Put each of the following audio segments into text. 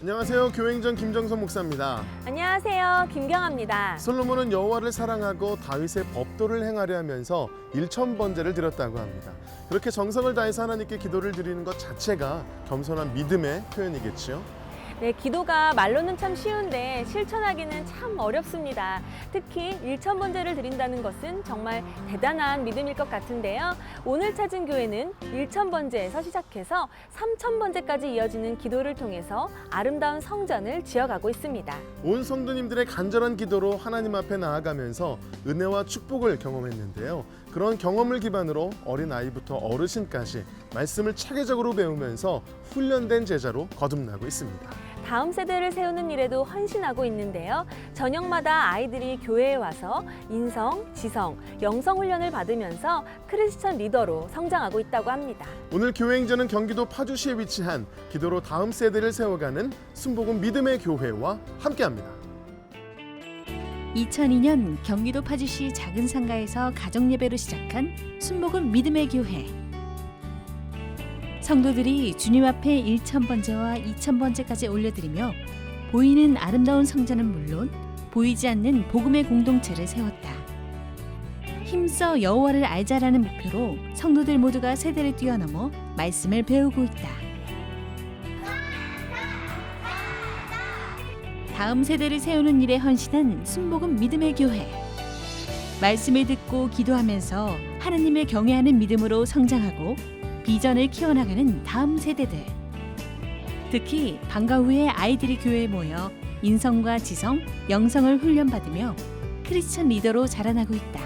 안녕하세요. 교행전 김정선 목사입니다. 안녕하세요. 김경아입니다. 솔로몬은 여호와를 사랑하고 다윗의 법도를 행하려 하면서 1000번제를 드렸다고 합니다. 그렇게 정성을 다해서 하나님께 기도를 드리는 것 자체가 겸손한 믿음의 표현이겠지요. 네, 기도가 말로는 참 쉬운데 실천하기는 참 어렵습니다. 특히 1000번제를 드린다는 것은 정말 대단한 믿음일 것 같은데요. 오늘 찾은 교회는 1000번제에서 시작해서 3000번제까지 이어지는 기도를 통해서 아름다운 성전을 지어가고 있습니다. 온 성도님들의 간절한 기도로 하나님 앞에 나아가면서 은혜와 축복을 경험했는데요. 그런 경험을 기반으로 어린아이부터 어르신까지 말씀을 체계적으로 배우면서 훈련된 제자로 거듭나고 있습니다. 다음 세대를 세우는 일에도 헌신하고 있는데요. 저녁마다 아이들이 교회에 와서 인성, 지성, 영성 훈련을 받으면서 크리스천 리더로 성장하고 있다고 합니다. 오늘 교회행전은 경기도 파주시에 위치한 기도로 다음 세대를 세워가는 순복음 믿음의 교회와 함께합니다. 2002년 경기도 파주시 작은 상가에서 가정예배로 시작한 순복음 믿음의 교회. 성도들이 주님 앞에 1000번제와 2000번제까지 올려드리며 보이는 아름다운 성전은 물론 보이지 않는 복음의 공동체를 세웠다. 힘써 여호와를 알자라는 목표로 성도들 모두가 세대를 뛰어넘어 말씀을 배우고 있다. 다음 세대를 세우는 일에 헌신한 순복음 믿음의 교회. 말씀을 듣고 기도하면서 하나님을 경외하는 믿음으로 성장하고 비전을 키워나가는 다음 세대들. 특히 방과 후에 아이들이 교회에 모여 인성과 지성, 영성을 훈련받으며 크리스천 리더로 자라나고 있다.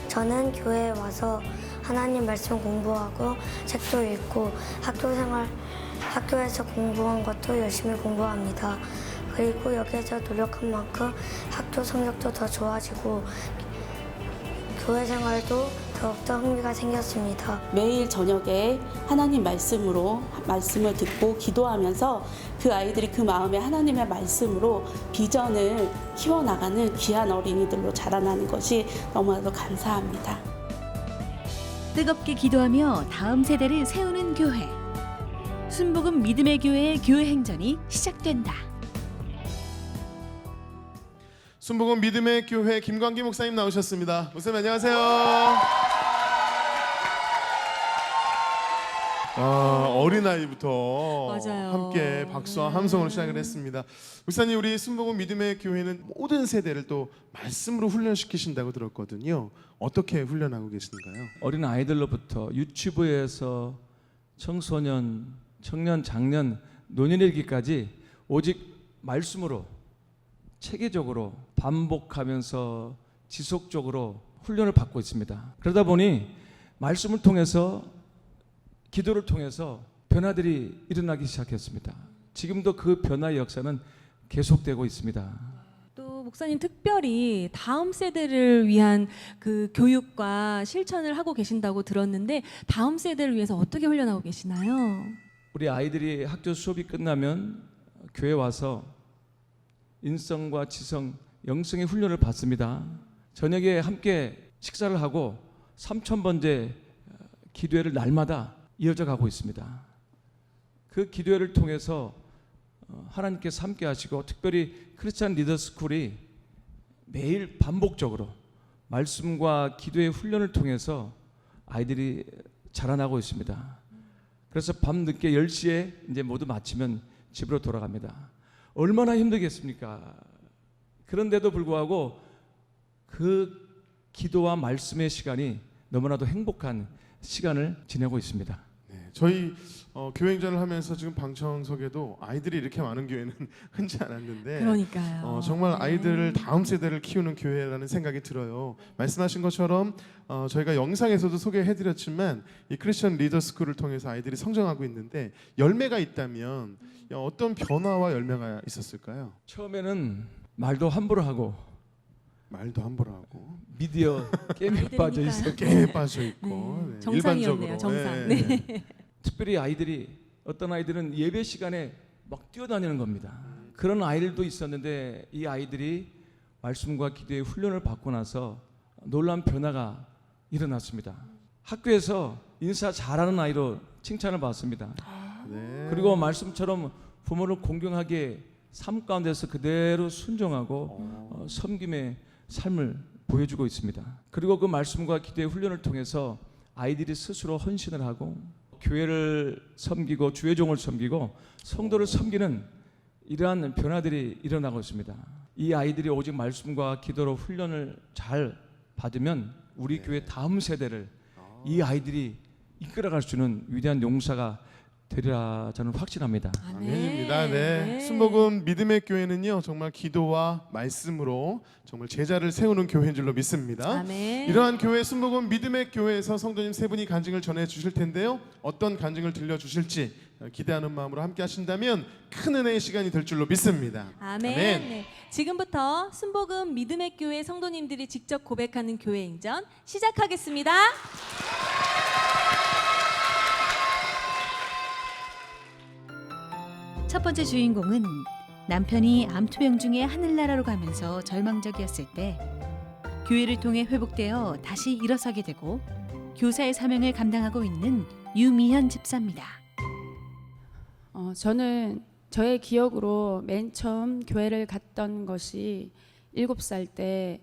저는 교회에 와서 하나님 말씀 공부하고 책도 읽고 학교에서 공부한 것도 열심히 공부합니다. 그리고 여기에서 노력한 만큼 학교 성적도 더 좋아지고 교회 생활도 더욱더 흥미가 생겼습니다. 매일 저녁에 하나님 말씀을 듣고 기도하면서 그 아이들이 그 마음에 하나님의 말씀으로 비전을 키워나가는 귀한 어린이들로 자라나는 것이 너무나도 감사합니다. 뜨겁게 기도하며 다음 세대를 세우는 교회. 순복음 믿음의 교회의 교회 행전이 시작된다. 순복음 믿음의 교회 김광기 목사님 나오셨습니다. 목사님 안녕하세요. 어린아이부터 맞아요. 함께 박수와 함성으로 시작을 했습니다. 목사님, 우리 순복음 믿음의 교회는 모든 세대를 또 말씀으로 훈련시키신다고 들었거든요. 어떻게 훈련하고 계신가요? 어린 아이들로부터 유치부에서 청소년, 청년, 장년, 노년일기까지 오직 말씀으로 체계적으로 반복하면서 지속적으로 훈련을 받고 있습니다. 그러다 보니 말씀을 통해서 기도를 통해서 변화들이 일어나기 시작했습니다. 지금도 그 변화의 역사는 계속되고 있습니다. 또 목사님 특별히 다음 세대를 위한 그 교육과 실천을 하고 계신다고 들었는데 다음 세대를 위해서 어떻게 훈련하고 계시나요? 우리 아이들이 학교 수업이 끝나면 교회 와서 인성과 지성, 영성의 훈련을 받습니다. 저녁에 함께 식사를 하고 3000번제 기도회를 날마다 이어져 가고 있습니다. 그 기도회를 통해서 하나님께서 함께 하시고 특별히 크리스찬 리더스쿨이 매일 반복적으로 말씀과 기도의 훈련을 통해서 아이들이 자라나고 있습니다. 그래서 밤늦게 10시에 이제 모두 마치면 집으로 돌아갑니다. 얼마나 힘들겠습니까? 그런데도 불구하고 그 기도와 말씀의 시간이 너무나도 행복한 시간을 지내고 있습니다. 네, 저희 교행전을 하면서 지금 방청석에도 아이들이 이렇게 많은 교회는 흔치 않았는데 그러니까요. 정말 아이들을 다음 세대를 키우는 교회라는 생각이 들어요. 말씀하신 것처럼 저희가 영상에서도 소개해드렸지만 이 크리스천 리더스쿨을 통해서 아이들이 성장하고 있는데 열매가 있다면 어떤 변화와 열매가 있었을까요? 처음에는 말도 함부로 하고 말도 함부로 하고 미디어 게임에 빠져 있었고 게임에 빠져 있고 네, 정상이었네요. 일반적으로. 정상. 네. 네. 특별히 아이들이 어떤 아이들은 예배 시간에 막 뛰어다니는 겁니다. 그런 아이들도 있었는데 이 아이들이 말씀과 기도의 훈련을 받고 나서 놀라운 변화가 일어났습니다. 학교에서 인사 잘하는 아이로 칭찬을 받습니다. 네. 그리고 말씀처럼 부모를 공경하게 삶 가운데서 그대로 순종하고 섬김의 삶을 보여주고 있습니다. 그리고 그 말씀과 기도의 훈련을 통해서 아이들이 스스로 헌신을 하고 교회를 섬기고 주의 종을 섬기고 성도를 섬기는 이러한 변화들이 일어나고 있습니다. 이 아이들이 오직 말씀과 기도로 훈련을 잘 받으면 우리 교회 다음 세대를 이 아이들이 이끌어갈 수 있는 위대한 용사가 되리라 저는 확신합니다. 아멘입니다. 네. 순복음 믿음의 교회는요 정말 기도와 말씀으로 정말 제자를 세우는 교회인 줄로 믿습니다. 아멘. 이러한 교회 순복음 믿음의 교회에서 성도님 세 분이 간증을 전해 주실 텐데요. 어떤 간증을 들려 주실지 기대하는 마음으로 함께 하신다면 큰 은혜의 시간이 될 줄로 믿습니다. 아멘. 네. 지금부터 순복음 믿음의 교회 성도님들이 직접 고백하는 교회 행전 시작하겠습니다. 첫 번째 주인공은 남편이 암투병 중에 하늘나라로 가면서 절망적이었을 때 교회를 통해 회복되어 다시 일어서게 되고 교사의 사명을 감당하고 있는 유미현 집사입니다. 저는 저의 기억으로 맨 처음 교회를 갔던 것이 7살 때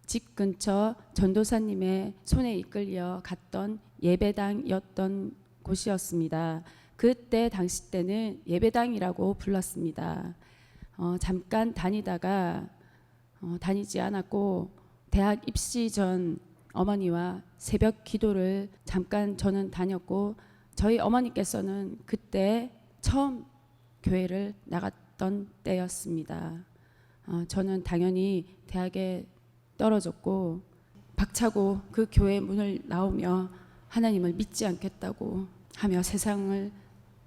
집 근처 전도사님의 손에 이끌려 갔던 예배당이었던 곳이었습니다. 그때 당시 때는 예배당이라고 불렀습니다. 잠깐 다니다가 다니지 않았고 대학 입시 전 어머니와 새벽 기도를 잠깐 저는 다녔고 저희 어머니께서는 그때 처음 교회를 나갔던 때였습니다. 저는 당연히 대학에 떨어졌고 박차고 그 교회 문을 나오며 하나님을 믿지 않겠다고 하며 세상을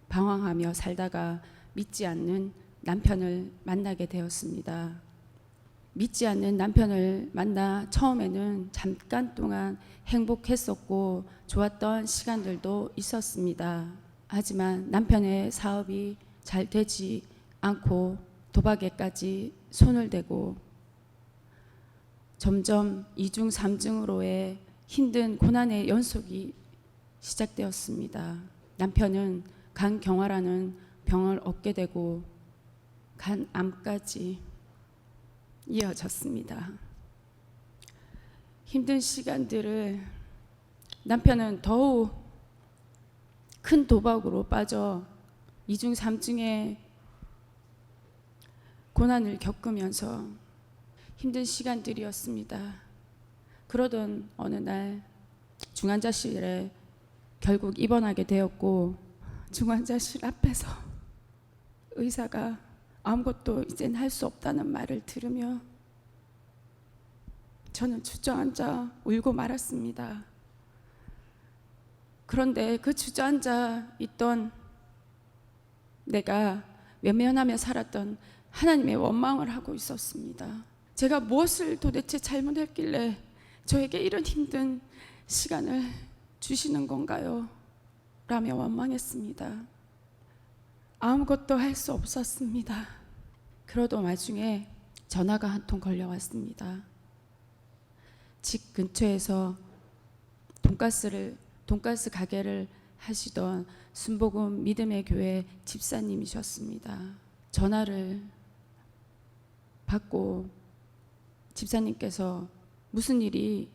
방황하며 살다가 믿지 않는 남편을 만나게 되었습니다. 믿지 않는 남편을 만나 처음에는 잠깐 동안 행복했었고 좋았던 시간들도 있었습니다. 하지만 남편의 사업이 잘 되지 않고 도박에까지 손을 대고 점점 2중 3중으로의 힘든 고난의 연속이 시작되었습니다. 남편은 간경화라는 병을 얻게 되고 간암까지 이어졌습니다. 힘든 시간들을 남편은 더욱 큰 도박으로 빠져 2중 3중의 고난을 겪으면서 힘든 시간들이었습니다. 그러던 어느 날 중환자실에 결국 입원하게 되었고 중환자실 앞에서 의사가 아무것도 이젠 할 수 없다는 말을 들으며 저는 주저앉아 울고 말았습니다. 그런데 그 주저앉아 있던 내가 외면하며 살았던 하나님의 원망을 하고 있었습니다. 제가 무엇을 도대체 잘못했길래 저에게 이런 힘든 시간을 주시는 건가요? 라며 원망했습니다. 아무것도 할 수 없었습니다. 그러던 와중에 전화가 한 통 걸려왔습니다. 집 근처에서 돈가스 가게를 하시던 순복음 믿음의 교회 집사님이셨습니다. 전화를 받고 집사님께서 무슨 일이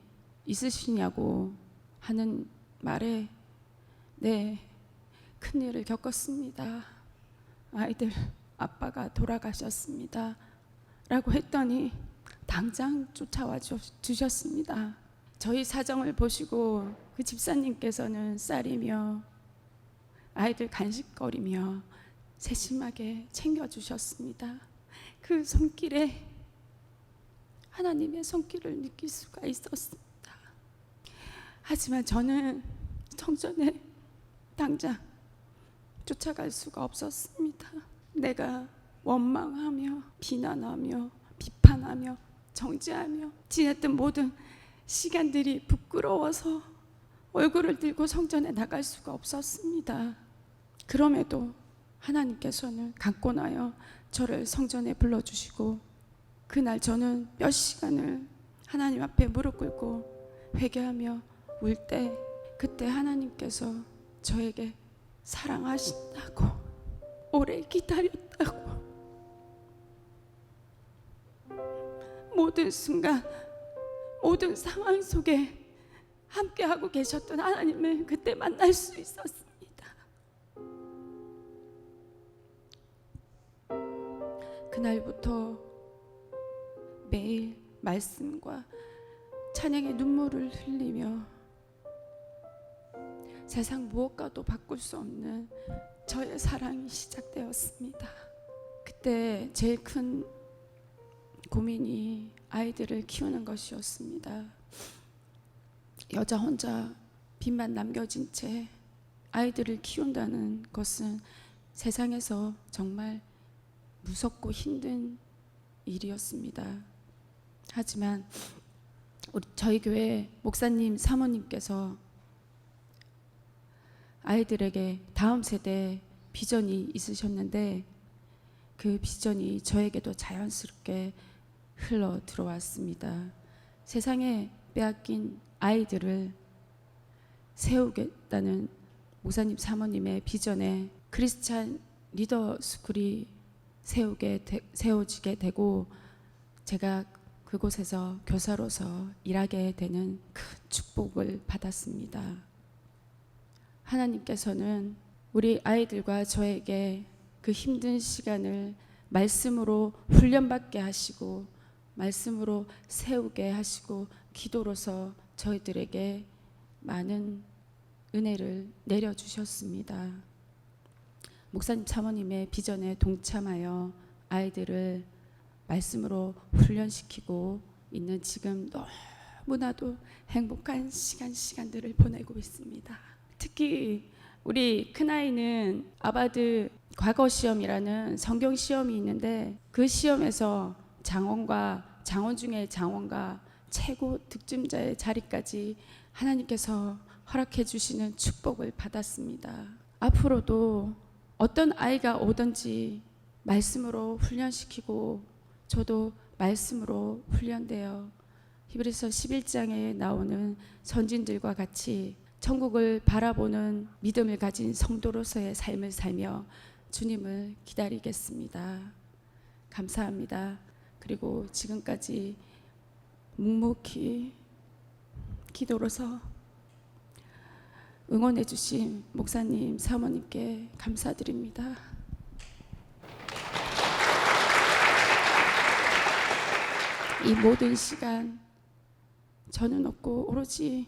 있으시냐고 하는 말에 네, 큰일을 겪었습니다. 아이들 아빠가 돌아가셨습니다. 라고 했더니 당장 쫓아와 주셨습니다. 저희 사정을 보시고 그 집사님께서는 쌀이며 아이들 간식거리며 세심하게 챙겨주셨습니다. 그 손길에 하나님의 손길을 느낄 수가 있었습니다. 하지만 저는 성전에 당장 쫓아갈 수가 없었습니다. 내가 원망하며 비난하며 비판하며 정죄하며 지냈던 모든 시간들이 부끄러워서 얼굴을 들고 성전에 나갈 수가 없었습니다. 그럼에도 하나님께서는 강권하여 저를 성전에 불러주시고 그날 저는 몇 시간을 하나님 앞에 무릎 꿇고 회개하며 울 때 그때 하나님께서 저에게 사랑하신다고 오래 기다렸다 없다고. 모든 순간, 모든 상황 속에 함께하고 계셨던 하나님을 그때 만날 수 있었습니다. 그날부터 매일 말씀과 찬양의 눈물을 흘리며 세상 무엇과도 바꿀 수 없는 저의 사랑이 시작되었습니다. 그때 제일 큰 고민이 아이들을 키우는 것이었습니다. 여자 혼자 빚만 남겨진 채 아이들을 키운다는 것은 세상에서 정말 무섭고 힘든 일이었습니다. 하지만 저희 교회 목사님 사모님께서 아이들에게 다음 세대 비전이 있으셨는데 그 비전이 저에게도 자연스럽게 흘러 들어왔습니다. 세상에 빼앗긴 아이들을 세우겠다는 목사님 사모님의 비전에 크리스찬 리더 스쿨이 세워지게 되고 제가 그곳에서 교사로서 일하게 되는 큰 축복을 받았습니다. 하나님께서는 우리 아이들과 저에게 그 힘든 시간을 말씀으로 훈련받게 하시고 말씀으로 세우게 하시고 기도로서 저희들에게 많은 은혜를 내려주셨습니다. 목사님 사모님의 비전에 동참하여 아이들을 말씀으로 훈련시키고 있는 지금 너무나도 행복한 시간들을 보내고 있습니다. 특히 우리 큰아이는 아바드 과거 시험이라는 성경 시험이 있는데 그 시험에서 장원 중에 장원과 최고 득점자의 자리까지 하나님께서 허락해 주시는 축복을 받았습니다. 앞으로도 어떤 아이가 오든지 말씀으로 훈련시키고 저도 말씀으로 훈련되어 히브리서 11장에 나오는 선진들과 같이 천국을 바라보는 믿음을 가진 성도로서의 삶을 살며 주님을 기다리겠습니다. 감사합니다. 그리고 지금까지 묵묵히 기도로서 응원해 주신 목사님, 사모님께 감사드립니다. 이 모든 시간 저는 없고 오로지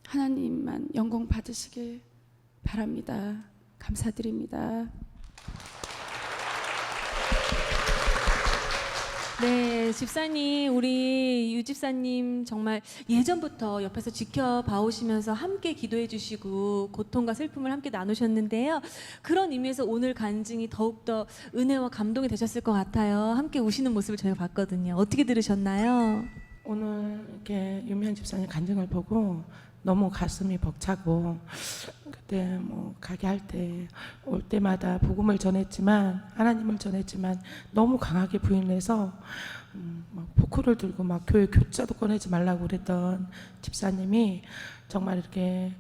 하나님만 영광 받으시길 바랍니다. 감사드립니다. 네, 집사님, 우리 유 집사님 정말 예전부터 옆에서 지켜봐 오시면서 함께 기도해 주시고 고통과 슬픔을 함께 나누셨는데요. 그런 의미에서 오늘 간증이 더욱더 은혜와 감동이 되셨을 것 같아요. 함께 우시는 모습을 저희가 봤거든요. 어떻게 들으셨나요? 오늘 이렇게 유미한 집사님 간증을 보고 너무 가슴이 벅차고 그때 뭐 가게 할 때 올 때마다 복음을 전했지만 하나님을 전했지만 너무 강하게 부인해서 막 포크를 들고 막 교회 교자도 꺼내지 말라고 그랬던 집사님이 정말 이렇게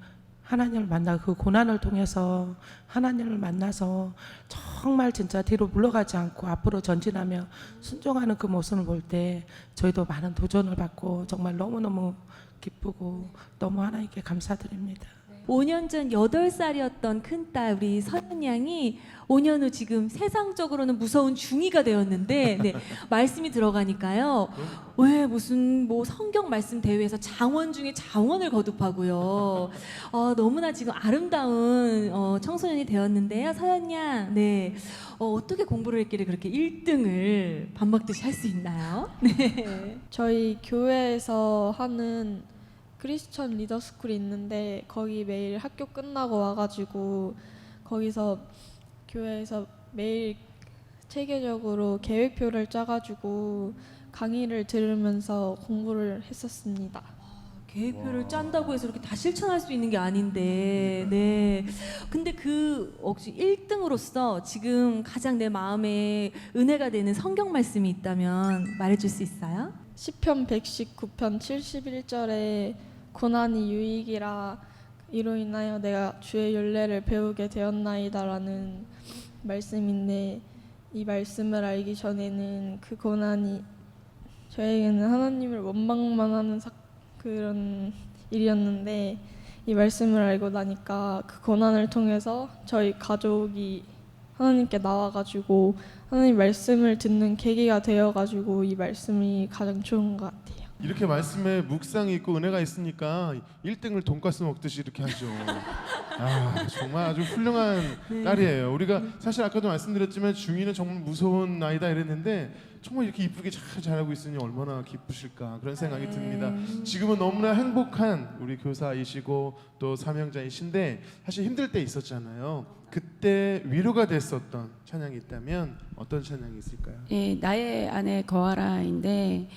하나님을 만나고 그 고난을 통해서 하나님을 만나서 정말 진짜 뒤로 물러가지 않고 앞으로 전진하며 순종하는 그 모습을 볼 때 저희도 많은 도전을 받고 정말 너무너무 기쁘고 너무 하나님께 감사드립니다. 5년 전 8살이었던 큰딸 우리 서연 양이 5년 후 지금 세상적으로는 무서운 중2가 되었는데 네, 말씀이 들어가니까요. 왜 무슨 뭐 성경 말씀 대회에서 장원 중에 장원을 거듭하고요. 너무나 지금 아름다운 청소년이 되었는데요. 서연 양, 네. 어떻게 공부를 했길래 그렇게 1등을 밥 먹듯이 할 수 있나요? 네. 저희 교회에서 하는 크리스천 리더 스쿨이 있는데 거기 매일 학교 끝나고 와가지고 거기서 교회에서 매일 체계적으로 계획표를 짜가지고 강의를 들으면서 공부를 했었습니다. 계획표를 짠다고 해서 이렇게 다 실천할 수 있는 게 아닌데, 네. 근데 그 혹시 1등으로서 지금 가장 내 마음에 은혜가 되는 성경 말씀이 있다면 말해줄 수 있어요? 시편 119편 71절에 고난이 유익이라 이로 인하여 내가 주의 율례를 배우게 되었나이다라는 말씀인데 이 말씀을 알기 전에는 그 고난이 저에게는 하나님을 원망만 하는 그런 일이었는데 이 말씀을 알고 나니까 그 고난을 통해서 저희 가족이 하나님께 나와가지고 하나님 말씀을 듣는 계기가 되어가지고 이 말씀이 가장 좋은 것 같아요. 이렇게 말씀에 묵상이 있고 은혜가 있으니까 1등을 돈가스 먹듯이 이렇게 하죠. 아, 정말 아주 훌륭한 딸이에요. 우리가 사실 아까도 말씀드렸지만 중이는 정말 무서운 아이다 이랬는데 정말 이렇게 이쁘게 잘 자라고 있으니 얼마나 기쁘실까 그런 생각이 듭니다. 지금은 너무나 행복한 우리 교사이시고 또 사명자이신데 사실 힘들 때 있었잖아요. 그때 위로가 됐었던 찬양이 있다면 어떤 찬양이 있을까요? 예, 나의 안에 거하라인데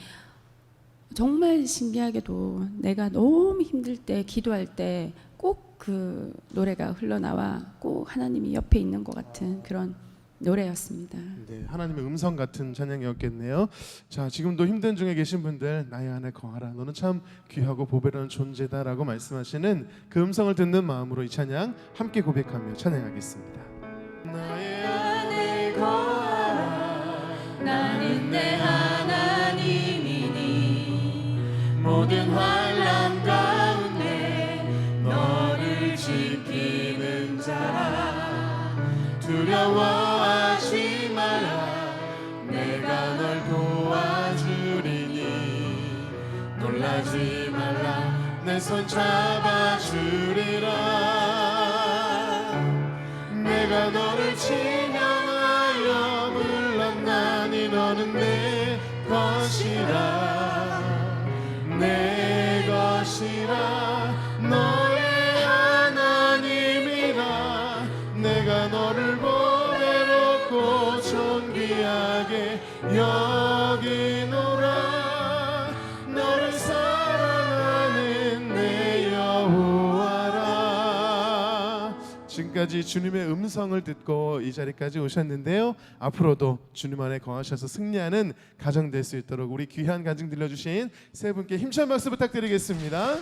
정말 신기하게도 내가 너무 힘들 때 기도할 때 꼭 그 노래가 흘러나와 꼭 하나님이 옆에 있는 것 같은 그런 노래였습니다. 네, 하나님의 음성 같은 찬양이었겠네요. 자, 지금도 힘든 중에 계신 분들 나의 안에 거하라. 너는 참 귀하고 보배로운 존재다라고 말씀하시는 그 음성을 듣는 마음으로 이 찬양 함께 고백하며 찬양하겠습니다. 나의 안에 거하라. 나는 내 하나님이니 모든 환난 가운데 너를 지키는 자라. 두려워하지 마라. 내가 널 도와주리니 놀라지 말라. 내 손 잡아주리라. 내가 너를 지명하여 불렀나니 너는 내 것이라. 내 것이라. 너의 하나님이라. 내가 너를 보배롭고 존귀하게 여기노라. 너를 사랑하는 내 여호와라. 지금까지 주님의 음성을 듣고 이 자리까지 오셨는데요. 앞으로도 주님 안에 거하셔서 승리하는 가정 될 수 있도록 우리 귀한 간증 들려주신 세 분께 힘찬 박수 부탁드리겠습니다.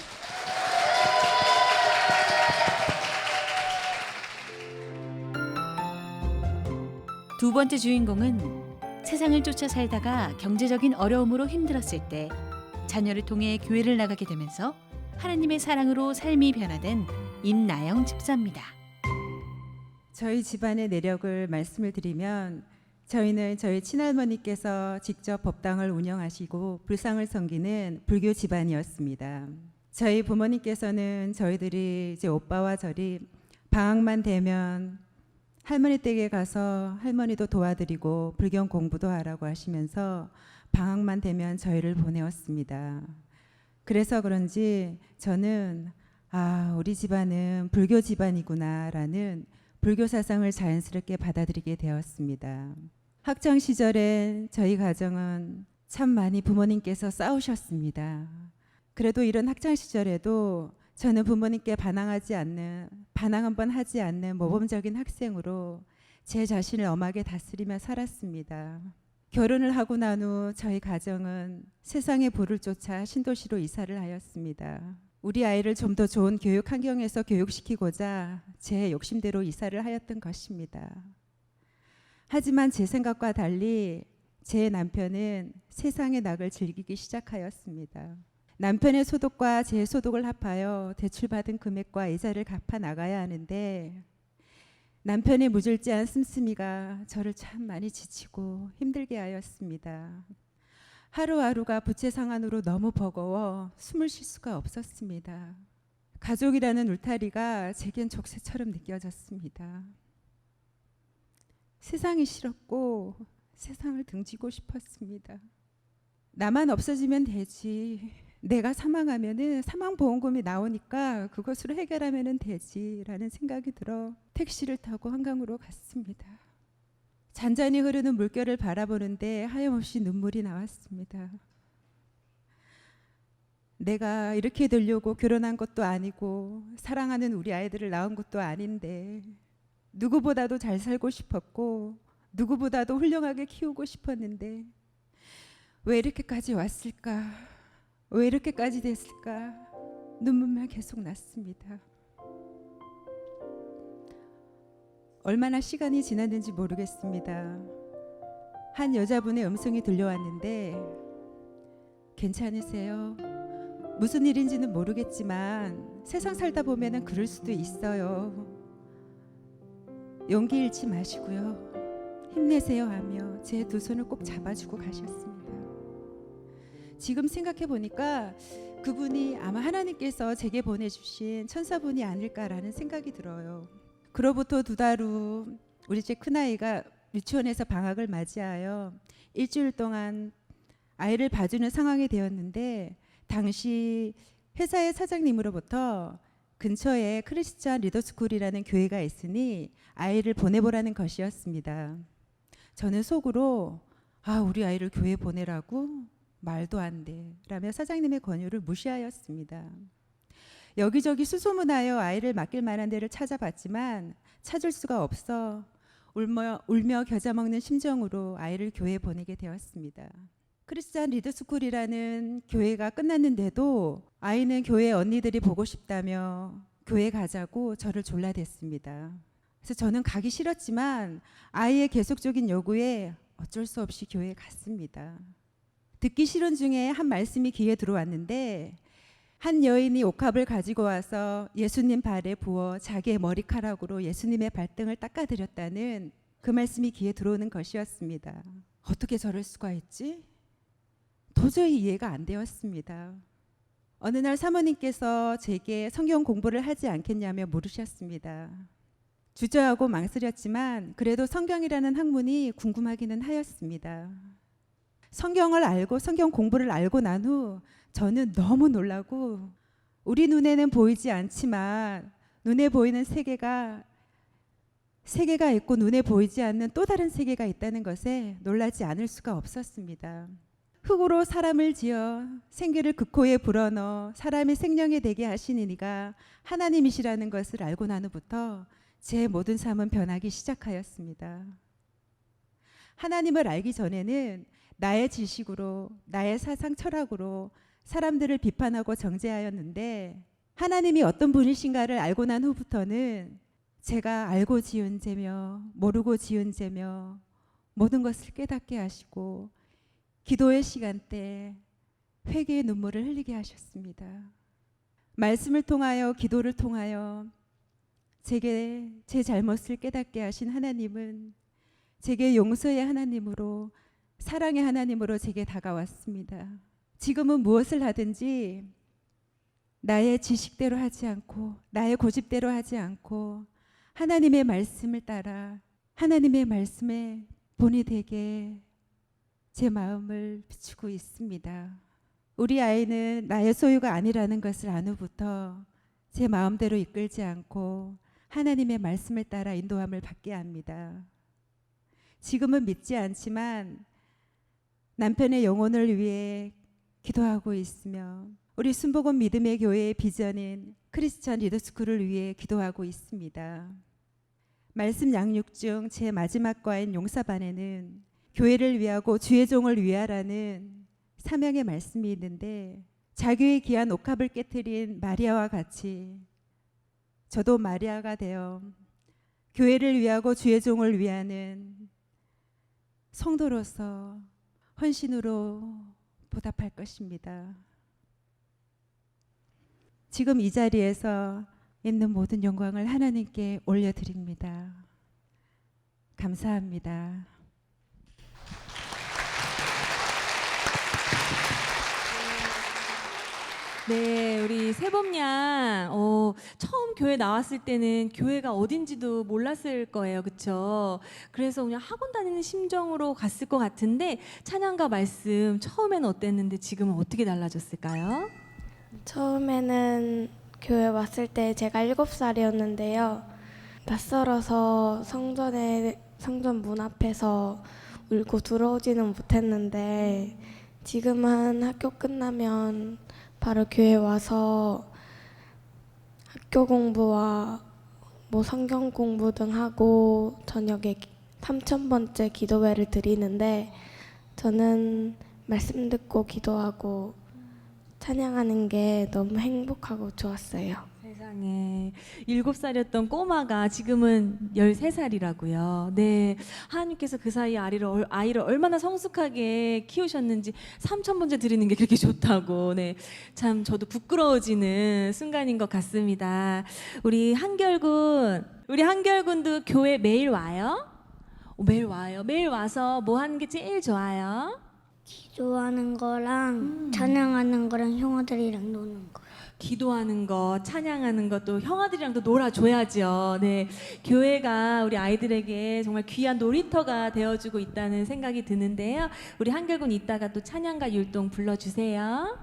두 번째 주인공은 세상을 쫓아 살다가 경제적인 어려움으로 힘들었을 때 자녀를 통해 교회를 나가게 되면서 하나님의 사랑으로 삶이 변화된 임나영 집사입니다. 저희 집안의 내력을 말씀을 드리면 저희는 저희 친할머니께서 직접 법당을 운영하시고 불상을 섬기는 불교 집안이었습니다. 저희 부모님께서는 저희들이 이제 오빠와 저리 방학만 되면 할머니 댁에 가서 할머니도 도와드리고 불경 공부도 하라고 하시면서 방학만 되면 저희를 보내었습니다. 그래서 그런지 저는 우리 집안은 불교 집안이구나라는 불교 사상을 자연스럽게 받아들이게 되었습니다. 학창 시절엔 저희 가정은 참 많이 부모님께서 싸우셨습니다. 그래도 이런 학창 시절에도 저는 부모님께 반항 한번 하지 않는 모범적인 학생으로 제 자신을 엄하게 다스리며 살았습니다. 결혼을 하고 난 후 저희 가정은 세상의 부를 쫓아 신도시로 이사를 하였습니다. 우리 아이를 좀 더 좋은 교육 환경에서 교육시키고자 제 욕심대로 이사를 하였던 것입니다. 하지만 제 생각과 달리 제 남편은 세상의 낙을 즐기기 시작하였습니다. 남편의 소득과 제 소득을 합하여 대출받은 금액과 이자를 갚아 나가야 하는데 남편의 무절제한 씀씀이가 저를 참 많이 지치고 힘들게 하였습니다. 하루하루가 부채 상한으로 너무 버거워 숨을 쉴 수가 없었습니다. 가족이라는 울타리가 제겐 족쇄처럼 느껴졌습니다. 세상이 싫었고 세상을 등지고 싶었습니다. 나만 없어지면 되지. 내가 사망하면은 사망보험금이 나오니까 그것으로 해결하면 되지라는 생각이 들어 택시를 타고 한강으로 갔습니다. 잔잔히 흐르는 물결을 바라보는데 하염없이 눈물이 나왔습니다. 내가 이렇게 되려고 결혼한 것도 아니고 사랑하는 우리 아이들을 낳은 것도 아닌데 누구보다도 잘 살고 싶었고 누구보다도 훌륭하게 키우고 싶었는데 왜 이렇게까지 왔을까? 왜 이렇게까지 됐을까? 눈물만 계속 났습니다. 얼마나 시간이 지났는지 모르겠습니다. 한 여자분의 음성이 들려왔는데 괜찮으세요? 무슨 일인지는 모르겠지만 세상 살다 보면은 그럴 수도 있어요. 용기 잃지 마시고요. 힘내세요 하며 제 두 손을 꼭 잡아주고 가셨습니다. 지금 생각해 보니까 그분이 아마 하나님께서 제게 보내주신 천사분이 아닐까라는 생각이 들어요. 그로부터 2달 후 우리 집 큰아이가 유치원에서 방학을 맞이하여 일주일 동안 아이를 봐주는 상황이 되었는데 당시 회사의 사장님으로부터 근처에 크리스천 리더스쿨이라는 교회가 있으니 아이를 보내보라는 것이었습니다. 저는 속으로 우리 아이를 교회 보내라고? 말도 안 돼 라며 사장님의 권유를 무시하였습니다. 여기저기 수소문하여 아이를 맡길 만한 데를 찾아봤지만 찾을 수가 없어 울며 겨자 먹는 심정으로 아이를 교회에 보내게 되었습니다. 크리스찬 리더스쿨이라는 교회가 끝났는데도 아이는 교회 언니들이 보고 싶다며 교회 가자고 저를 졸라댔습니다. 그래서 저는 가기 싫었지만 아이의 계속적인 요구에 어쩔 수 없이 교회에 갔습니다. 듣기 싫은 중에 한 말씀이 귀에 들어왔는데 한 여인이 옥합을 가지고 와서 예수님 발에 부어 자기의 머리카락으로 예수님의 발등을 닦아드렸다는 그 말씀이 귀에 들어오는 것이었습니다. 어떻게 저럴 수가 있지? 도저히 이해가 안 되었습니다. 어느 날 사모님께서 제게 성경 공부를 하지 않겠냐며 물으셨습니다. 주저하고 망설였지만 그래도 성경이라는 학문이 궁금하기는 하였습니다. 성경을 알고 성경 공부를 알고 난 후 저는 너무 놀라고 우리 눈에는 보이지 않지만 눈에 보이는 세계가 있고 눈에 보이지 않는 또 다른 세계가 있다는 것에 놀라지 않을 수가 없었습니다. 흙으로 사람을 지어 생기를 그 코에 불어넣어 사람의 생명이 되게 하시는 이가 하나님이시라는 것을 알고 난 후부터 제 모든 삶은 변하기 시작하였습니다. 하나님을 알기 전에는 나의 지식으로 나의 사상 철학으로 사람들을 비판하고 정죄하였는데 하나님이 어떤 분이신가를 알고 난 후부터는 제가 알고 지은 죄며 모르고 지은 죄며 모든 것을 깨닫게 하시고 기도의 시간대 회개의 눈물을 흘리게 하셨습니다. 말씀을 통하여 기도를 통하여 제게 제 잘못을 깨닫게 하신 하나님은 제게 용서의 하나님으로 사랑의 하나님으로 제게 다가왔습니다. 지금은 무엇을 하든지 나의 지식대로 하지 않고 나의 고집대로 하지 않고 하나님의 말씀을 따라 하나님의 말씀에 본이 되게 제 마음을 비추고 있습니다. 우리 아이는 나의 소유가 아니라는 것을 안 후부터 제 마음대로 이끌지 않고 하나님의 말씀을 따라 인도함을 받게 합니다. 지금은 믿지 않지만 남편의 영혼을 위해 기도하고 있으며 우리 순복음 믿음의 교회의 비전인 크리스천 리더스쿨을 위해 기도하고 있습니다. 말씀 양육 중 제 마지막 과인 용사반에는 교회를 위하고 주의 종을 위하라는 사명의 말씀이 있는데 자기의 귀한 옥합을 깨트린 마리아와 같이 저도 마리아가 되어 교회를 위하고 주의 종을 위하는 성도로서 헌신으로 보답할 것입니다. 지금 이 자리에서 있는 모든 영광을 하나님께 올려드립니다. 감사합니다. 네, 우리 세범양 처음 교회 나왔을 때는 교회가 어딘지도 몰랐을 거예요, 그렇죠? 그래서 그냥 학원 다니는 심정으로 갔을 것 같은데 찬양과 말씀 처음에는 어땠는데 지금은 어떻게 달라졌을까요? 처음에는 교회 왔을 때 제가 7살이었는데요. 낯설어서 성전 문 앞에서 울고 들어오지는 못했는데 지금은 학교 끝나면 바로 교회 와서 학교 공부와 성경 공부 등 하고 저녁에 3000번째 기도회를 드리는데 저는 말씀 듣고 기도하고 찬양하는 게 너무 행복하고 좋았어요. 세상에 7살이었던 꼬마가 지금은 13살이라고요. 네, 하나님께서 그 사이 아이를 얼마나 성숙하게 키우셨는지 3,000번째 드리는 게 그렇게 좋다고. 네, 참 저도 부끄러워지는 순간인 것 같습니다. 우리 한결군도 교회 매일 와요? 매일 와요. 매일 와서 뭐 하는 게 제일 좋아요? 기도하는 거랑 찬양하는 거랑 형아들이랑 노는 거. 기도하는 거, 찬양하는 것도 형아들이랑도 놀아줘야죠. 네, 교회가 우리 아이들에게 정말 귀한 놀이터가 되어주고 있다는 생각이 드는데요. 우리 한결군 이따가 또 찬양가 율동 불러주세요.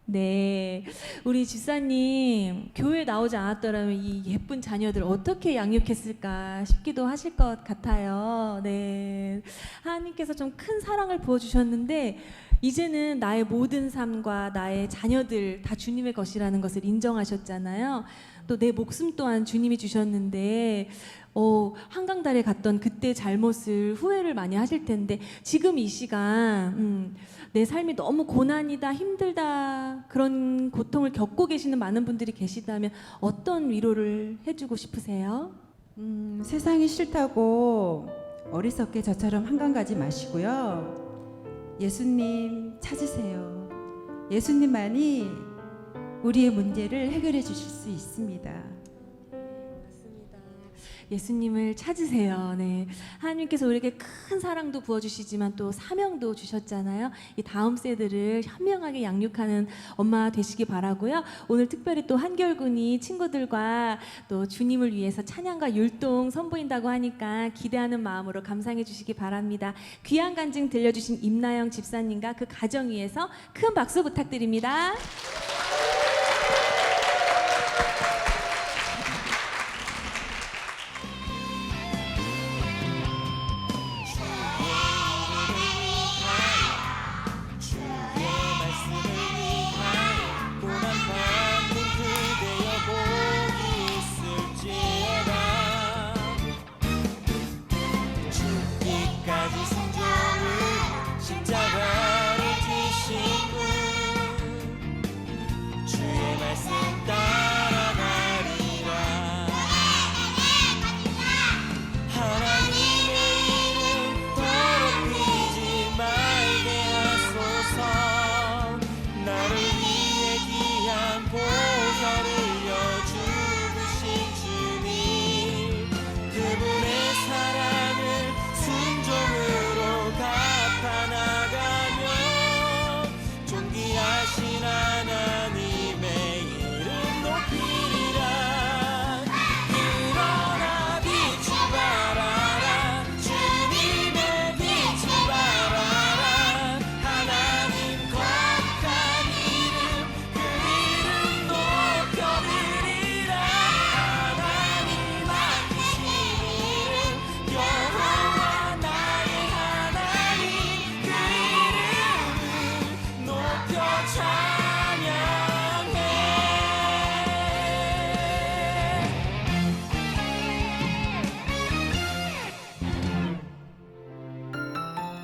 네, 우리 집사님 교회 나오지 않았더라면 이 예쁜 자녀들 어떻게 양육했을까 싶기도 하실 것 같아요. 네, 하나님께서 좀 큰 사랑을 부어주셨는데 이제는 나의 모든 삶과 나의 자녀들 다 주님의 것이라는 것을 인정하셨잖아요. 또 내 목숨 또한 주님이 주셨는데 한강달에 갔던 그때 잘못을 후회를 많이 하실 텐데 지금 이 시간 내 삶이 너무 고난이다, 힘들다, 그런 고통을 겪고 계시는 많은 분들이 계시다면 어떤 위로를 해주고 싶으세요? 세상이 싫다고 어리석게 저처럼 한강 가지 마시고요. 예수님 찾으세요. 예수님만이 우리의 문제를 해결해 주실 수 있습니다. 예수님을 찾으세요. 네, 하나님께서 우리에게 큰 사랑도 부어주시지만 또 사명도 주셨잖아요. 이 다음 세대를 현명하게 양육하는 엄마 되시기 바라고요. 오늘 특별히 또 한결군이 친구들과 또 주님을 위해서 찬양과 율동 선보인다고 하니까 기대하는 마음으로 감상해 주시기 바랍니다. 귀한 간증 들려주신 임나영 집사님과 그 가정 위해서 큰 박수 부탁드립니다.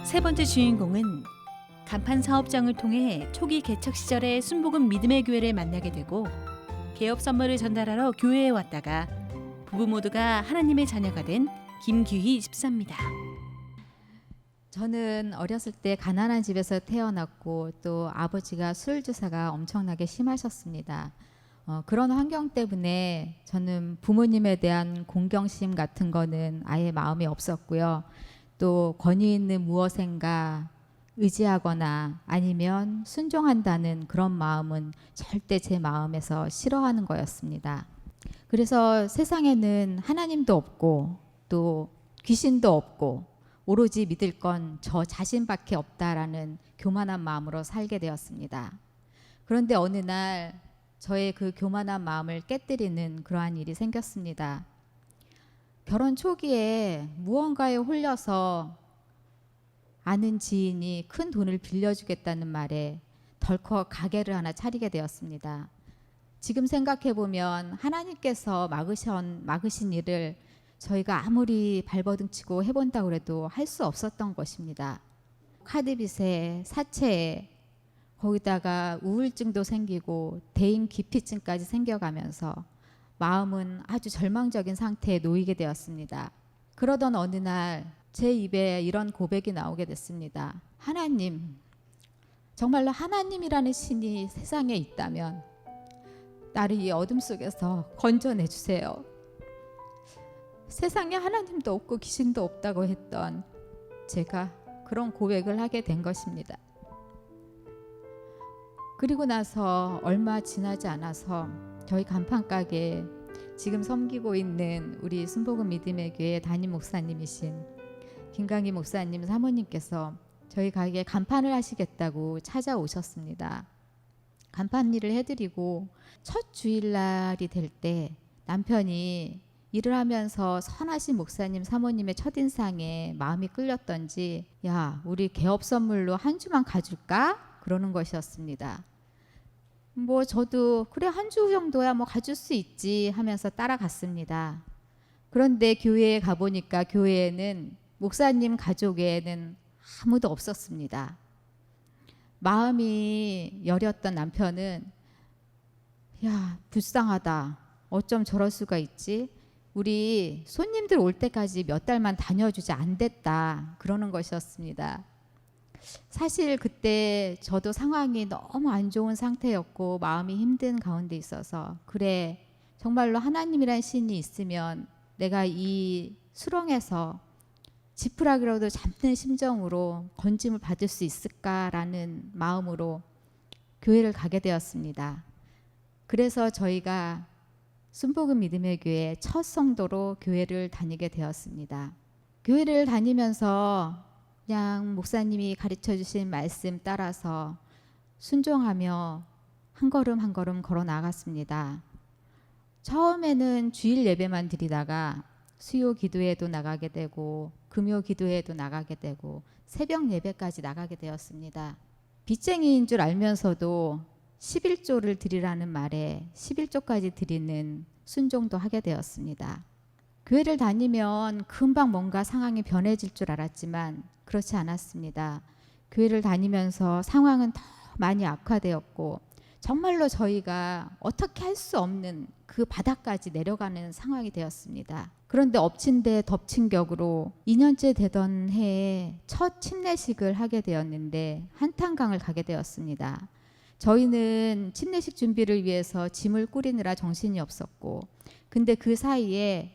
세 번째 주인공은 간판 사업장을 통해 초기 개척 시절에 순복음 믿음의 교회를 만나게 되고 개업 선물을 전달하러 교회에 왔다가 부부 모두가 하나님의 자녀가 된 김규희 집사입니다. 저는 어렸을 때 가난한 집에서 태어났고 또 아버지가 술 주사가 엄청나게 심하셨습니다. 그런 환경 때문에 저는 부모님에 대한 공경심 같은 거는 아예 마음에 없었고요. 또 권위 있는 무엇인가 의지하거나 아니면 순종한다는 그런 마음은 절대 제 마음에서 싫어하는 거였습니다. 그래서 세상에는 하나님도 없고 또 귀신도 없고 오로지 믿을 건 저 자신밖에 없다라는 교만한 마음으로 살게 되었습니다. 그런데 어느 날 저의 그 교만한 마음을 깨뜨리는 그러한 일이 생겼습니다. 결혼 초기에 무언가에 홀려서 아는 지인이 큰 돈을 빌려주겠다는 말에 덜컥 가게를 하나 차리게 되었습니다. 지금 생각해보면 하나님께서 막으신 일을 저희가 아무리 발버둥치고 해본다고 해도 할 수 없었던 것입니다. 카드빚에 사채에 거기다가 우울증도 생기고 대인 기피증까지 생겨가면서 마음은 아주 절망적인 상태에 놓이게 되었습니다. 그러던 어느 날 제 입에 이런 고백이 나오게 됐습니다. 하나님, 정말로 하나님이라는 신이 세상에 있다면 나를 이 어둠 속에서 건져내 주세요. 세상에 하나님도 없고 귀신도 없다고 했던 제가 그런 고백을 하게 된 것입니다. 그리고 나서 얼마 지나지 않아서 저희 간판가게에 지금 섬기고 있는 우리 순복음 믿음의 교회 담임 목사님이신 김강희 목사님 사모님께서 저희 가게에 간판을 하시겠다고 찾아오셨습니다. 간판 일을 해드리고 첫 주일날이 될 때 남편이 일을 하면서 선하신 목사님 사모님의 첫인상에 마음이 끌렸던지 야, 우리 개업 선물로 한 주만 가줄까? 그러는 것이었습니다. 뭐 저도 그래 한 주 정도야 뭐 가줄 수 있지 하면서 따라갔습니다. 그런데 교회에 가보니까 교회에는 목사님 가족에는 아무도 없었습니다. 마음이 여렸던 남편은 야, 불쌍하다. 어쩜 저럴 수가 있지? 우리 손님들 올 때까지 몇 달만 다녀주지 안 됐다. 그러는 것이었습니다. 사실 그때 저도 상황이 너무 안 좋은 상태였고 마음이 힘든 가운데 있어서 그래, 정말로 하나님이란 신이 있으면 내가 이 수렁에서 지푸라기라도 잡는 심정으로 건짐을 받을 수 있을까라는 마음으로 교회를 가게 되었습니다. 그래서 저희가 순복음 믿음의 교회 첫 성도로 교회를 다니게 되었습니다. 교회를 다니면서 그냥 목사님이 가르쳐 주신 말씀 따라서 순종하며 한 걸음 한 걸음 걸어 나갔습니다. 처음에는 주일 예배만 드리다가 수요 기도회도 나가게 되고 금요 기도회도 나가게 되고 새벽 예배까지 나가게 되었습니다. 빚쟁이인 줄 알면서도 11조를 드리라는 말에 11조까지 드리는 순종도 하게 되었습니다. 교회를 다니면 금방 뭔가 상황이 변해질 줄 알았지만 그렇지 않았습니다. 교회를 다니면서 상황은 더 많이 악화되었고 정말로 저희가 어떻게 할 수 없는 그 바닥까지 내려가는 상황이 되었습니다. 그런데 엎친 데 덮친 격으로 2년째 되던 해에 첫 침례식을 하게 되었는데 한탄강을 가게 되었습니다. 저희는 침례식 준비를 위해서 짐을 꾸리느라 정신이 없었고 근데 그 사이에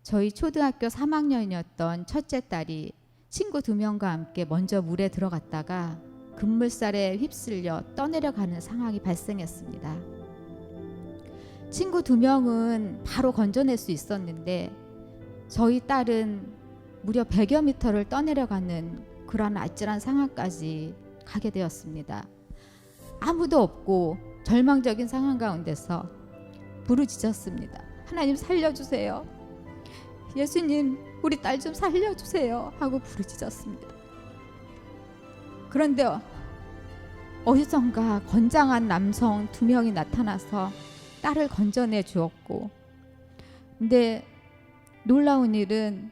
저희 초등학교 3학년이었던 첫째 딸이 친구 2명과 함께 먼저 물에 들어갔다가 급물살에 휩쓸려 떠내려가는 상황이 발생했습니다. 친구 2명은 바로 건져낼 수 있었는데 저희 딸은 무려 100여 미터를 떠내려가는 그런 아찔한 상황까지 가게 되었습니다. 아무도 없고 절망적인 상황 가운데서 부르짖었습니다. 하나님 살려주세요. 예수님 우리 딸 좀 살려주세요 하고 부르짖었습니다. 그런데 어디선가 건장한 남성 2명이 나타나서 딸을 건져내 주었고 근데 놀라운 일은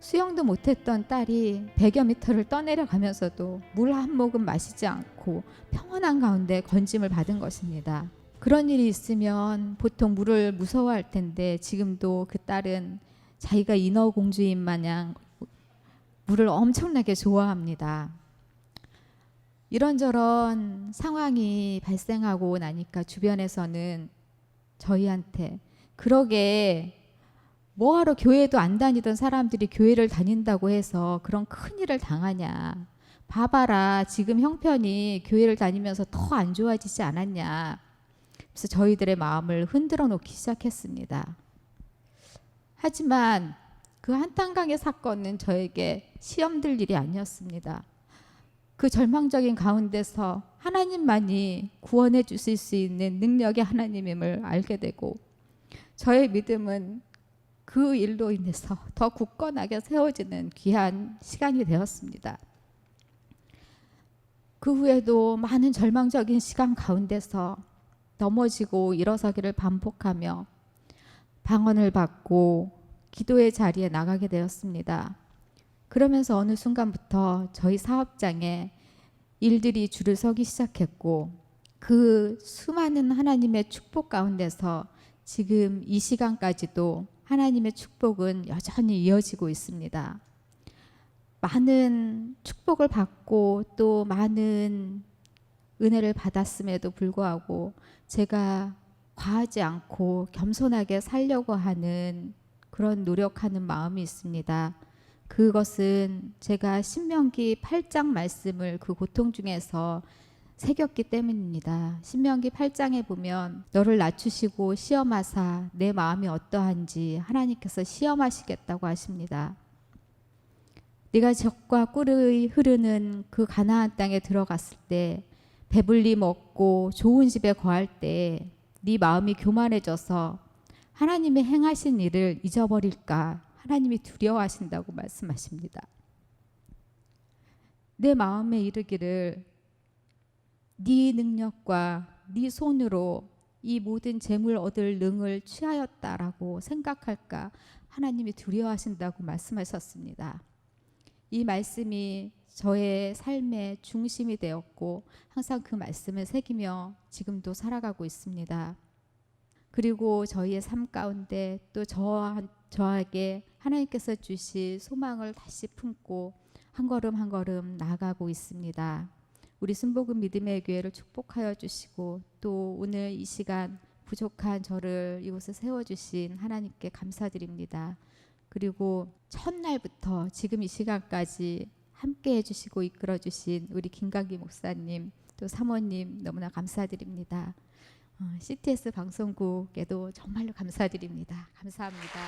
수영도 못했던 딸이 100여 미터를 떠내려가면서도 물 한 모금 마시지 않고 평온한 가운데 건짐을 받은 것입니다. 그런 일이 있으면 보통 물을 무서워할 텐데 지금도 그 딸은 자기가 인어공주인 마냥 물을 엄청나게 좋아합니다. 이런저런 상황이 발생하고 나니까 주변에서는 저희한테 그러게 뭐하러 교회도 안 다니던 사람들이 교회를 다닌다고 해서 그런 큰일을 당하냐. 봐봐라 지금 형편이 교회를 다니면서 더 안 좋아지지 않았냐. 그래서 저희들의 마음을 흔들어 놓기 시작했습니다. 하지만 그 한탄강의 사건은 저에게 시험 들 일이 아니었습니다. 그 절망적인 가운데서 하나님만이 구원해 주실 수 있는 능력의 하나님임을 알게 되고 저의 믿음은 그 일로 인해서 더 굳건하게 세워지는 귀한 시간이 되었습니다. 그 후에도 많은 절망적인 시간 가운데서 넘어지고 일어서기를 반복하며 방언을 받고 기도의 자리에 나가게 되었습니다. 그러면서 어느 순간부터 저희 사업장에 일들이 줄을 서기 시작했고 그 수많은 하나님의 축복 가운데서 지금 이 시간까지도 하나님의 축복은 여전히 이어지고 있습니다. 많은 축복을 받고 또 많은 은혜를 받았음에도 불구하고 제가 과하지 않고 겸손하게 살려고 하는 그런 노력하는 마음이 있습니다. 그것은 제가 신명기 8장 말씀을 그 고통 중에서 새겼기 때문입니다. 신명기 8장에 보면 너를 낮추시고 시험하사 내 마음이 어떠한지 하나님께서 시험하시겠다고 하십니다. 네가 젖과 꿀이 흐르는 그 가나안 땅에 들어갔을 때 배불리 먹고 좋은 집에 거할 때 네 마음이 교만해져서 하나님의 행하신 일을 잊어버릴까 하나님이 두려워하신다고 말씀하십니다. 내 마음에 이르기를 네 능력과 네 손으로 이 모든 재물 얻을 능을 취하였다라고 생각할까 하나님이 두려워하신다고 말씀하셨습니다. 이 말씀이 저의 삶의 중심이 되었고 항상 그 말씀을 새기며 지금도 살아가고 있습니다. 그리고 저희의 삶 가운데 또 저에게 하나님께서 주신 소망을 다시 품고 한 걸음 한 걸음 나아가고 있습니다. 우리 순복음 믿음의 교회를 축복하여 주시고 또 오늘 이 시간 부족한 저를 이곳에 세워주신 하나님께 감사드립니다. 그리고 첫날부터 지금 이 시간까지 함께 해주시고 이끌어주신 우리 김강기 목사님 또 사모님 너무나 감사드립니다. CTS 방송국에도 정말로 감사드립니다. 감사합니다.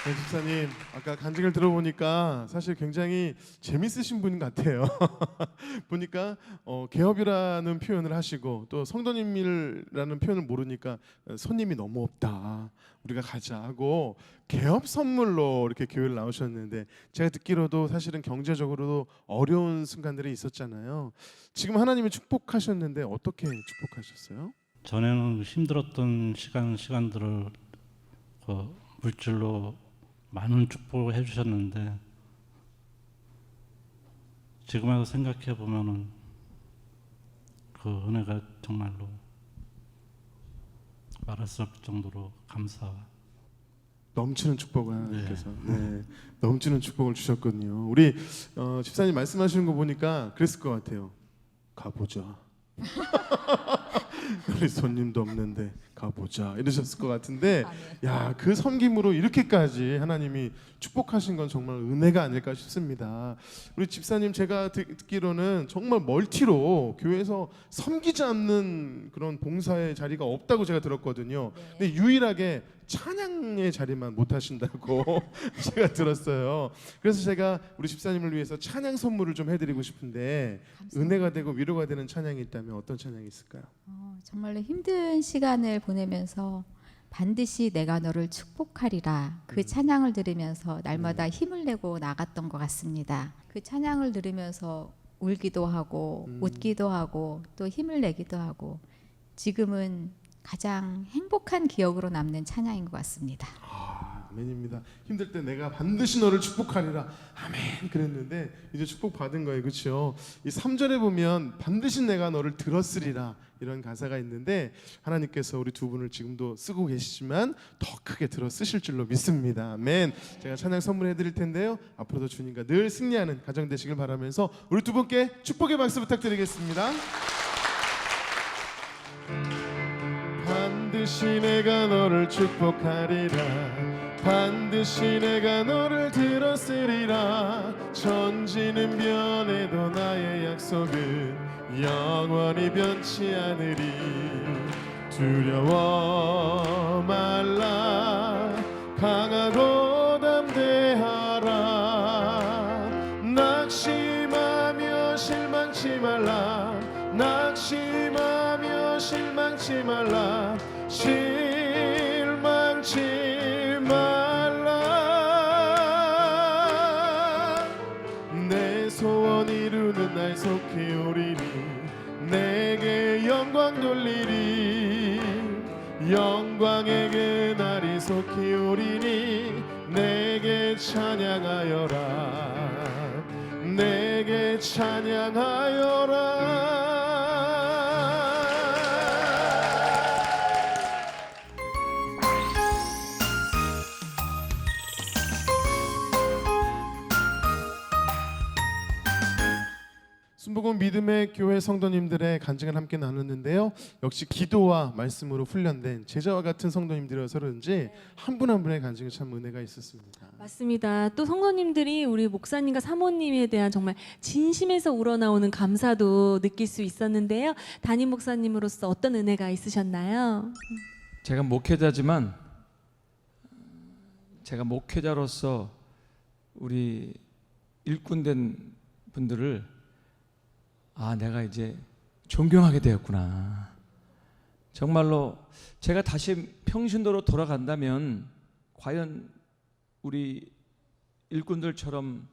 네, 집사님 아까 간증을 들어보니까 사실 굉장히 재밌으신 분 같아요. 보니까 개업이라는 표현을 하시고 또 성도님이라는 표현을 모르니까 손님이 너무 없다 우리가 가자 하고 개업 선물로 이렇게 교회를 나오셨는데 제가 듣기로도 사실은 경제적으로도 어려운 순간들이 있었잖아요. 지금 하나님이 축복하셨는데 어떻게 축복하셨어요? 전에는 힘들었던 시간들을 물질로 많은 축복을 해주셨는데 지금 와서 생각해 보면은 그 은혜가 정말로 말할 수 없을 정도로 넘치는 축복을 하나님께서 넘치는 축복을 주셨거든요. 우리 집사님 말씀하시는 거 보니까 그랬을 것 같아요. 가보자. 우리 손님도 없는데 가보자 이러셨을 것 같은데 야, 그 섬김으로 이렇게까지 하나님이 축복하신 건 정말 은혜가 아닐까 싶습니다. 우리 집사님 제가 듣기로는 정말 멀티로 교회에서 섬기지 않는 그런 봉사의 자리가 없다고 제가 들었거든요. 근데 유일하게 찬양의 자리만 못 하신다고 제가 들었어요. 그래서 제가 우리 집사님을 위해서 찬양 선물을 좀 해드리고 싶은데 감사합니다. 은혜가 되고 위로가 되는 찬양이 있다면 어떤 찬양이 있을까요? 정말로 힘든 시간을 보내면서 반드시 내가 너를 축복하리라 그 찬양을 들으면서 날마다 힘을 내고 나갔던 것 같습니다. 그 찬양을 들으면서 울기도 하고 웃기도 하고 또 힘을 내기도 하고 지금은 가장 행복한 기억으로 남는 찬양인 것 같습니다. 아멘입니다. 힘들 때 내가 반드시 너를 축복하리라 아멘 그랬는데 이제 축복 받은 거예요. 그렇죠? 이 3절에 보면 반드시 내가 너를 들었으리라 이런 가사가 있는데 하나님께서 우리 두 분을 지금도 쓰고 계시지만 더 크게 들어 쓰실 줄로 믿습니다. 아멘. 제가 찬양 선물해 드릴 텐데요. 앞으로도 주님과 늘 승리하는 가정 되시길 바라면서 우리 두 분께 축복의 박수 부탁드리겠습니다. 반드시 내가 너를 축복하리라 반드시 내가 너를 들었으리라 천지는 변해도 나의 약속은 영원히 변치 않으리 두려워 말라 강하고 담대하라 낙심하며 실망치 말라 낙심하며 실망치 말라 실망치 말라 내 소원 이루는 날 속히 오리니 내게 영광 돌리리 영광의 그날이 속히 오리니 내게 찬양하여라 내게 찬양하여라 순복음 믿음의 교회 성도님들의 간증을 함께 나눴는데요. 역시 기도와 말씀으로 훈련된 제자와 같은 성도님들이어서 그런지 한 분 한 분의 간증에 참 은혜가 있었습니다. 맞습니다. 또 성도님들이 우리 목사님과 사모님에 대한 정말 진심에서 우러나오는 감사도 느낄 수 있었는데요. 담임 목사님으로서 어떤 은혜가 있으셨나요? 제가 목회자지만 제가 목회자로서 우리 일꾼된 분들을 내가 이제 존경하게 되었구나. 정말로 제가 다시 평신도로 돌아간다면 과연 우리 일꾼들처럼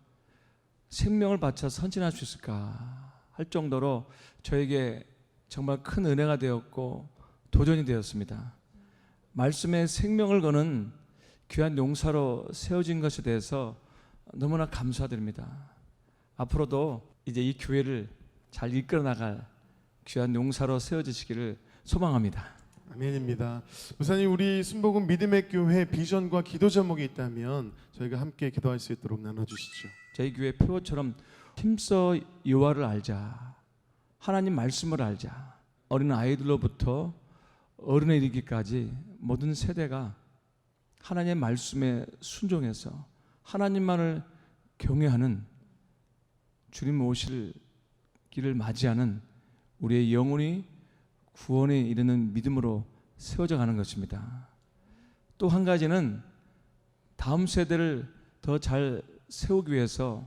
생명을 바쳐 선진할 수 있을까 할 정도로 저에게 정말 큰 은혜가 되었고 도전이 되었습니다. 말씀에 생명을 거는 귀한 용사로 세워진 것에 대해서 너무나 감사드립니다. 앞으로도 이제 이 교회를 잘 이끌어 나갈 귀한 용사로 세워지시기를 소망합니다. 아멘입니다. 목사님, 우리 순복음 믿음의 교회 비전과 기도 제목이 있다면 저희가 함께 기도할 수 있도록 나눠주시죠. 저희 교회 표어처럼 힘써 여호와를 알자, 하나님 말씀을 알자. 어린 아이들로부터 어른에 이르기까지 모든 세대가 하나님의 말씀에 순종해서 하나님만을 경외하는 주님 오실 길을 맞이하는 우리의 영혼이 구원에 이르는 믿음으로 세워져 가는 것입니다. 또 한 가지는 다음 세대를 더 잘 세우기 위해서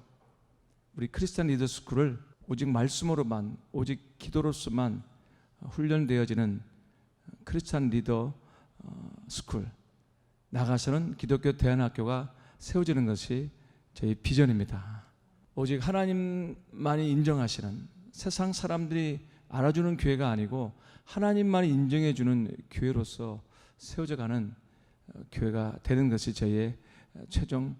우리 크리스찬 리더 스쿨을 오직 말씀으로만, 오직 기도로서만 훈련되어지는 크리스찬 리더 스쿨, 나가서는 기독교 대안학교가 세워지는 것이 저희 비전입니다. 오직 하나님만이 인정하시는, 세상 사람들이 알아주는 교회가 아니고 하나님만이 인정해주는 교회로서 세워져가는 교회가 되는 것이 저희의 최종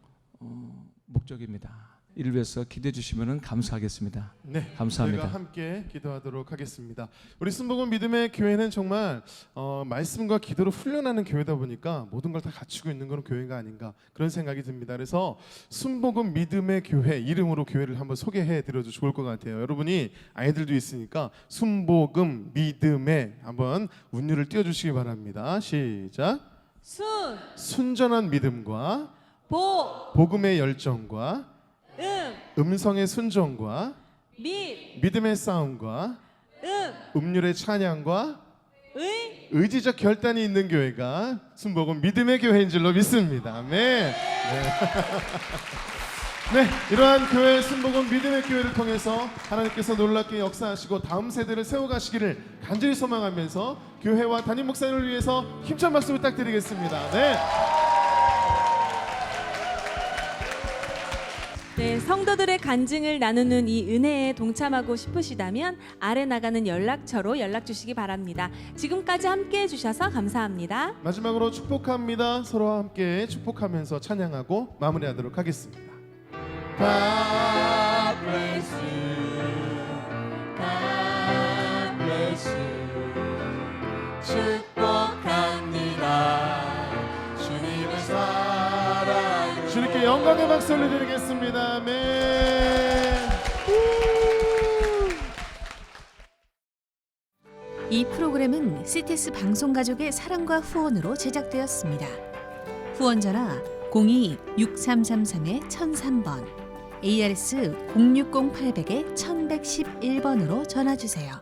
목적입니다. 이를 위해서 기도해 주시면 감사하겠습니다. 네, 감사합니다. 저희가 함께 기도하도록 하겠습니다. 우리 순복음 믿음의 교회는 정말 말씀과 기도로 훈련하는 교회다 보니까 모든 걸 다 갖추고 있는 그런 교회가 아닌가 그런 생각이 듭니다. 그래서 순복음 믿음의 교회 이름으로 교회를 한번 소개해 드려도 좋을 것 같아요. 여러분이 아이들도 있으니까 순복음 믿음의 한번 운율을 띄워주시기 바랍니다. 시작. 순전한 믿음과 복음의 열정과 음성의 순종과 믿음의 싸움과 음률의 찬양과 의지적 결단이 있는 교회가 순복음 믿음의 교회인 줄로 믿습니다. 아멘. 네, 이러한 교회 순복음 믿음의 교회를 통해서 하나님께서 놀랍게 역사하시고 다음 세대를 세워가시기를 간절히 소망하면서 교회와 담임 목사님을 위해서 힘찬 박수 부탁드리겠습니다. 네. 네, 성도들의 간증을 나누는 이 은혜에 동참하고 싶으시다면 아래 나가는 연락처로 연락 주시기 바랍니다. 지금까지 함께해 주셔서 감사합니다. 마지막으로 축복합니다. 서로와 함께 축복하면서 찬양하고 마무리하도록 하겠습니다. God bless you. God bless you. 축복합니다. 주님을 사랑해. 주님께 영광의 박수를 드리겠습니다. 아멘. 이 프로그램은 CTS 방송가족의 사랑과 후원으로 제작되었습니다. 후원 전화 02-6333-1003번, ARS 060-800-1111번으로 전화 주세요.